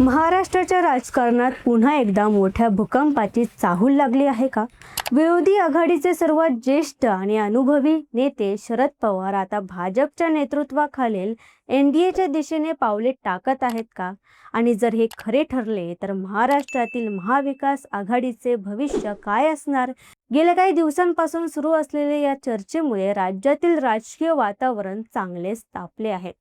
महाराष्ट्राच्या राजकारणात पुन्हा एकदा मोठ्या भूकंपाची चाहूल लागली आहे का? विरोधी आघाडीचे सर्वात ज्येष्ठ आणि अनुभवी नेते शरद पवार आता भाजपच्या नेतृत्वाखालील एनडीएच्या दिशेने पावले टाकत आहेत का? आणि जर हे खरे ठरले तर महाराष्ट्रातील महाविकास आघाडीचे भविष्य काय असणार? गेल्या काही दिवसांपासून सुरू असलेल्या या चर्चेमुळे राज्यातील राजकीय वातावरण चांगलेच तापले आहे.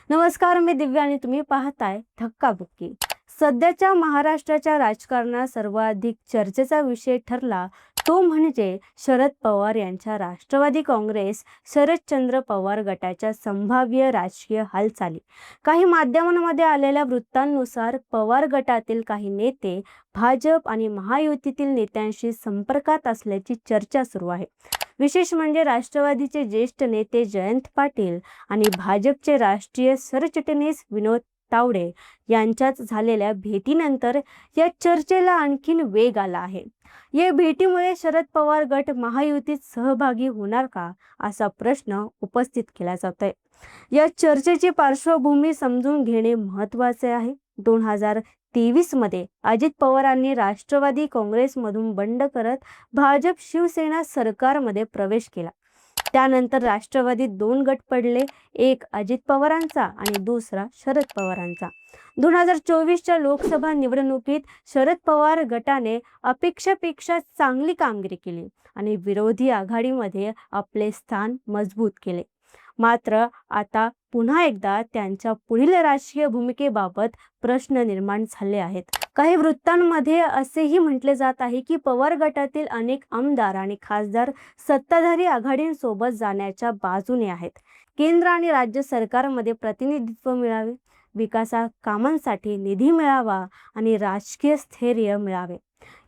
नमस्कार, मी दिव्या आणि तुम्ही पाहताय धक्काबुक्की. सध्याच्या महाराष्ट्राच्या राजकारणात सर्वाधिक चर्चेचा विषय ठरला तो म्हणजे शरद पवार यांच्या राष्ट्रवादी काँग्रेस शरदचंद्र पवार गटाच्या संभाव्य राजकीय हालचाली. काही माध्यमांमध्ये आलेल्या वृत्तांनुसार पवार गटातील काही नेते भाजप आणि महायुतीतील नेत्यांशी संपर्कात असल्याची चर्चा सुरू आहे. विशेष म्हणजे राष्ट्रवादीचे ज्येष्ठ नेते जयंत पाटील आणि भाजपचे राष्ट्रीय सरचिटणीस विनोद तावडे यांच्यात झालेल्या भेटीनंतर या चर्चेला आणखीन वेग आला आहे. या भेटीमुळे शरद पवार गट महायुतीत सहभागी होणार का, असा प्रश्न उपस्थित केला जातोय. या चर्चेची पार्श्वभूमी समजून घेणे महत्त्वाचे आहे. 2023 मध्ये अजित पवारांनी राष्ट्रवादी काँग्रेसमधून बंड करत भाजप शिवसेना सरकारमध्ये प्रवेश केला. त्यानंतर राष्ट्रवादीत दोन गट पडले, एक अजित पवारांचा आणि दुसरा शरद पवारांचा. 2024च्या लोकसभा निवडणुकीत शरद पवार गटाने अपेक्षेपेक्षा चांगली कामगिरी केली आणि विरोधी आघाडीमध्ये आपले स्थान मजबूत केले. मात्र आता पुन्हा एकदा त्यांच्या पुढील राजकीय भूमिकेबाबत प्रश्न निर्माण झाले आहेत. काही वृत्तांमध्ये असेही म्हटले जात आहे की पवार गटातील अनेक आमदार आणि खासदार सत्ताधारी आघाडींसोबत जाण्याच्या बाजूने आहेत. केंद्र आणि राज्य सरकारमध्ये प्रतिनिधित्व मिळावे, विकासा कामांसाठी निधी मिळावा आणि राजकीय स्थैर्य मिळावे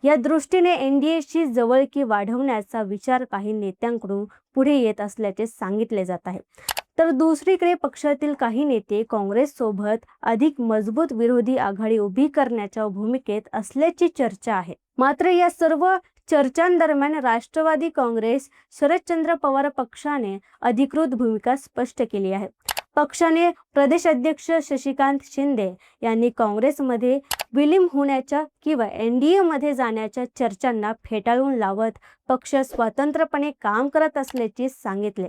या दृष्टीने एनडीएची जवळकी वाढवण्याचा विचार काही नेत्यांकडून पुढे येत असल्याचे सांगितले जात आहे. तर दुसरीकडे पक्षातील काही नेते काँग्रेससोबत अधिक मजबूत विरोधी आघाडी उभी करण्याच्या भूमिकेत असल्याची चर्चा आहे. मात्र या सर्व चर्चांदरम्यान राष्ट्रवादी काँग्रेस शरदचंद्र पवार पक्षाने अधिकृत भूमिका स्पष्ट केली आहे. पक्षाने प्रदेश अध्यक्ष शशिकांत शिंदे यांनी काँग्रेसमध्ये विलीन होण्याच्या किंवा एनडीए मध्ये जाण्याच्या चर्चांना फेटाळून लावत पक्ष स्वतंत्रपणे काम करत असल्याचे सांगितले.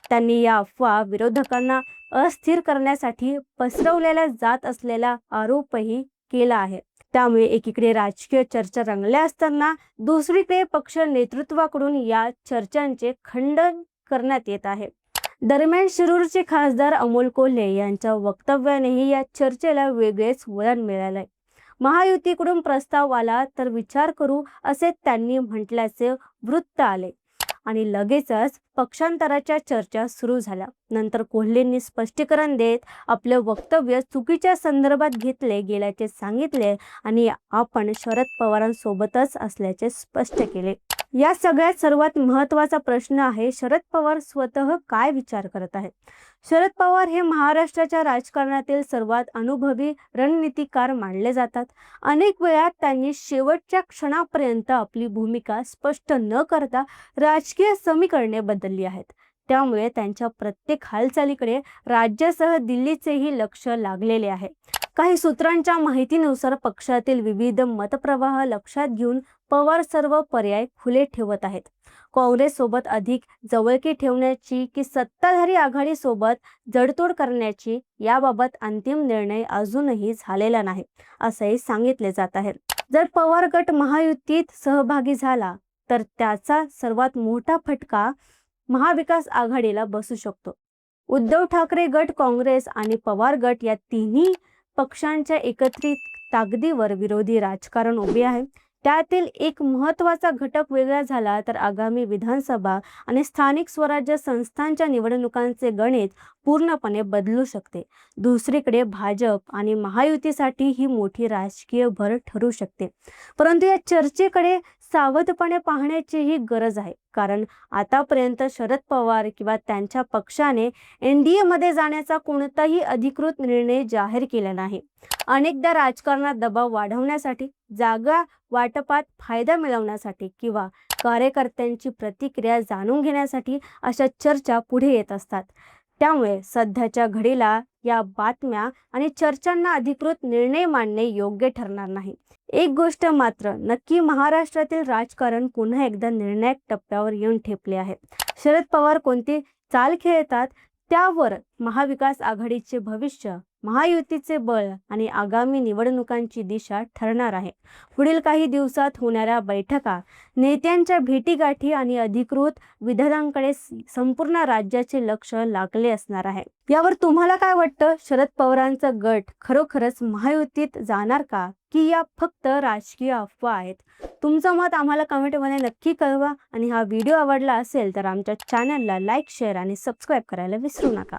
त्यांनी या अफवा विरोधकांना अस्थिर करण्यासाठी पसरवलेला जात असलेला आरोपही केला आहे. त्यामुळे एकीकडे राजकीय चर्चा रंगल्या असताना दुसरीकडे पक्ष नेतृत्वाकडून या चर्चांचे खंडन करण्यात येत आहे. दरम्यान शिरूरचे खासदार अमोल कोल्हे यांच्या वक्तव्यानेही या चर्चेला वेगळेच वळण मिळाले. महायुतीकडून प्रस्ताव आला तर विचार करू असे त्यांनी म्हटल्याचे वृत्त आले आणि लगेचच पक्षांतराच्या चर्चा सुरू झाल्या. नंतर कोल्हेंनी स्पष्टीकरण देत आपले वक्तव्य चुकीच्या संदर्भात घेतले गेल्याचे सांगितले आणि आपण शरद पवारांसोबतच असल्याचे स्पष्ट केले. या सगळ्यात सर्वात महत्त्वाचा प्रश्न आहे, शरद पवार स्वतः काय विचार करत आहेत? शरद पवार हे महाराष्ट्राच्या राजकारणातील सर्वात अनुभवी रणनीतिकार मानले जातात. अनेक वेळा त्यांनी शेवटच्या क्षणापर्यंत आपली भूमिका स्पष्ट न करता राजकीय समीकरणे बदलली आहेत. त्यामुळे त्यांच्या प्रत्येक हालचालीकडे राज्यासह दिल्लीचेही लक्ष लागलेले आहे. काही सूत्रांच्या माहितीनुसार पक्षातील विविध मतप्रवाह लक्षात घेऊन पवार सर्व पर्याय खुले ठेवत आहेत. काँग्रेससोबत अधिक जवळकी ठेवण्याची की सत्ताधारी आघाडीसोबत जडतोड करण्याची याबाबत अंतिम निर्णय अजूनही झालेला नाही असेही सांगितले जात आहे. जर पवार गट महायुतीत सहभागी झाला तर त्याचा सर्वात मोठा फटका महाविकास आघाडीला बसू शकतो. उद्धव ठाकरे गट, काँग्रेस आणि पवार गट या तिन्ही पक्षांच्या एकत्रित ताकदीवर विरोधी राजकारण उभे आहे. त्यातील एक महत्त्वाचा घटक वेगळा झाला तर आगामी विधानसभा आणि स्थानिक स्वराज्य संस्थांच्या निवडणुकांचे गणित पूर्णपणे बदलू शकते. दुसरीकडे भाजप आणि महायुतीसाठी ही मोठी राजकीय भर ठरू शकते. परंतु या चर्चेकडे सावधपणे पाहण्याचीही गरज आहे, कारण आतापर्यंत शरद पवार किंवा त्यांच्या पक्षाने एनडीए मध्ये जाण्याचा कोणताही अधिकृत निर्णय जाहीर केला नाही. अनेकदा राजकारणात दबाव वाढवण्यासाठी, जागा वाटपात फायदा मिळवण्यासाठी किंवा कार्यकर्त्यांची प्रतिक्रिया जाणून घेण्यासाठी अशा चर्चा पुढे येत असतात. त्यामुळे सध्याच्या घडीला या बातम्या आणि चर्चांना अधिकृत निर्णय मानणे योग्य ठरणार नाही. एक गोष्ट मात्र नक्की, महाराष्ट्रातील राजकारण पुन्हा एकदा निर्णायक टप्प्यावर येऊन ठेपले आहे. शरद पवार कोणती चाल खेळतात त्यावर महाविकास आघाडीचे भविष्य, महायुतीचे बळ आणि आगामी निवडणुकांची दिशा ठरणार आहे. पुढील काही दिवसात होणाऱ्या बैठका, नेत्यांच्या भेटीगाठी आणि अधिकृत विधानांकडे संपूर्ण राज्याचे लक्ष लागले असणार आहे. यावर तुम्हाला काय वाटतं? शरद पवारांचा गट खरोखरच महायुतीत जाणार का, की या फक्त राजकीय अफवा आहेत? तुमचं मत आम्हाला कमेंटमध्ये नक्की कळवा आणि हा व्हिडिओ आवडला असेल तर आमच्या चॅनलला लाईक, शेअर आणि सबस्क्राईब करायला विसरू नका.